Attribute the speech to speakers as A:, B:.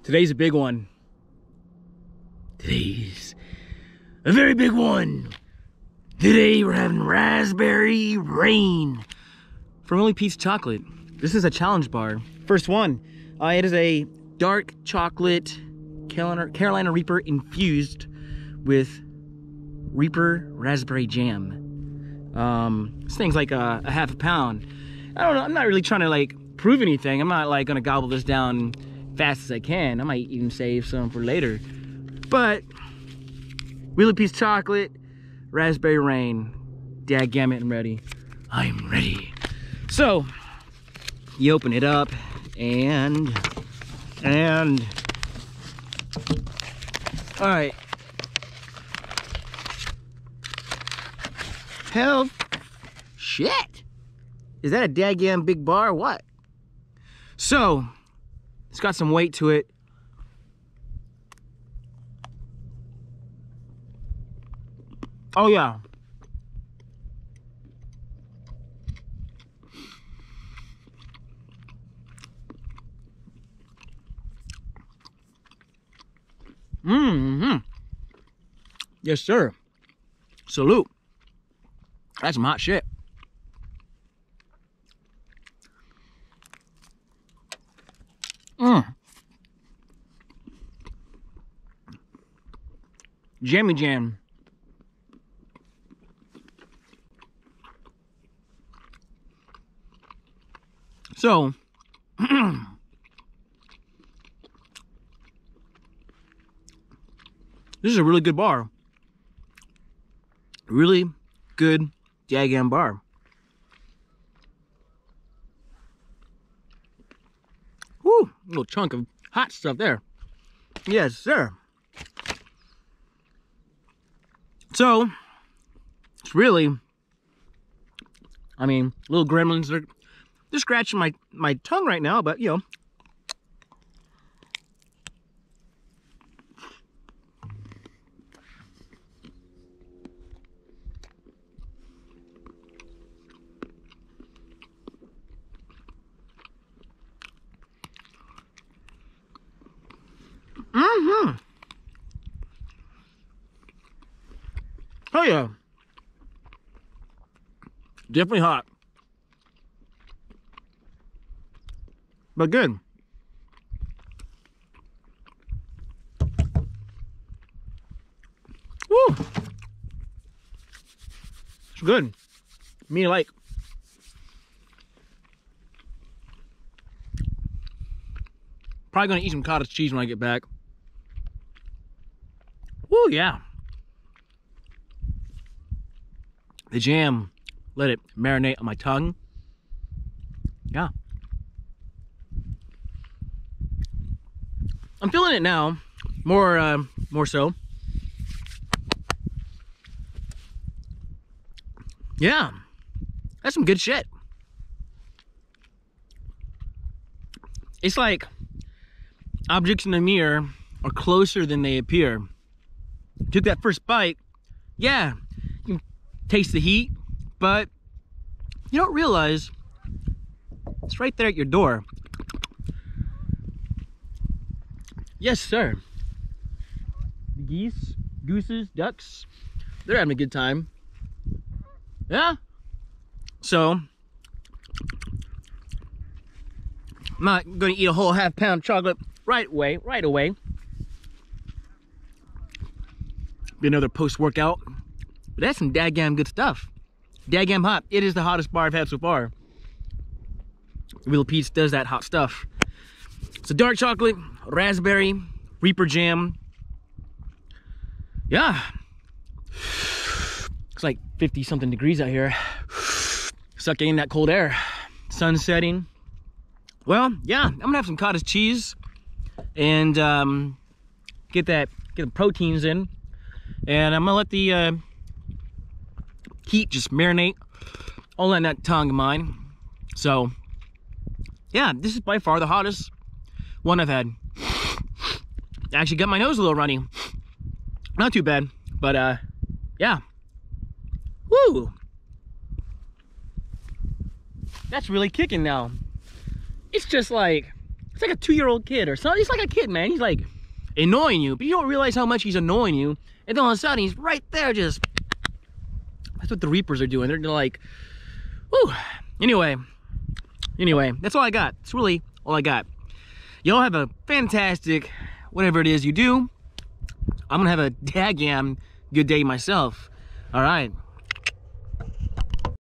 A: Today's a big one. Today's a very big one. Today we're having raspberry rain from Willy Pete's Chocolate. This is a challenge bar. First one, it is a dark chocolate Carolina Reaper infused with Reaper raspberry jam. This thing's like a half a pound. I don't know, I'm not really trying to like prove anything. I'm not like gonna gobble this down fast as I can. I might even save some for later. But Willy Pete's Chocolate, raspberry rain. Dadgummit, I'm ready. I'm ready. So you open it up and all right. Hell, shit. Is that a dadgum big bar or what? So it's got some weight to it. Oh yeah. Mm-hmm. Yes, sir. Salute. That's some hot shit. Jammy jam. So, this is a really good bar. Really good dadgum bar. Woo, a little chunk of hot stuff there. Yes, sir. So, it's really, I mean, little gremlins, they're scratching my tongue right now, but you know. Mm-hmm. Oh yeah. Definitely hot. But good. Woo! It's good. Me like. Probably gonna eat some cottage cheese when I get back. Woo, yeah. The jam, let it marinate on my tongue. Yeah. I'm feeling it now, more so. Yeah, that's some good shit. It's like objects in the mirror are closer than they appear. Took that first bite, yeah, you can taste the heat, but you don't realize it's right there at your door. Yes, sir. The geese, gooses, ducks, they're having a good time. Yeah. So, I'm not going to eat a whole half-pound chocolate right away. Be another post-workout. But that's some dadgum good stuff. Dadgum hot. It is the hottest bar I've had so far. Willy Pete's does that hot stuff. So dark chocolate, raspberry, Reaper jam. Yeah. It's like 50 something degrees out here. Sucking in that cold air. Sun setting. Well, yeah, I'm gonna have some cottage cheese and get the proteins in. And I'm gonna let the heat just marinate all in that tongue of mine. So yeah, this is by far the hottest one I've had. I actually got my nose a little runny. Not too bad, but yeah. Woo! That's really kicking now. It's just like It's like a 2-year-old kid or something. He's like a kid, man. He's like annoying you, but you don't realize how much he's annoying you. And then all of a sudden, he's right there just... That's what the Reapers are doing. They're like, whew. Anyway, that's all I got. It's really all I got. Y'all have a fantastic, whatever it is you do. I'm gonna have a daggum good day myself. All right.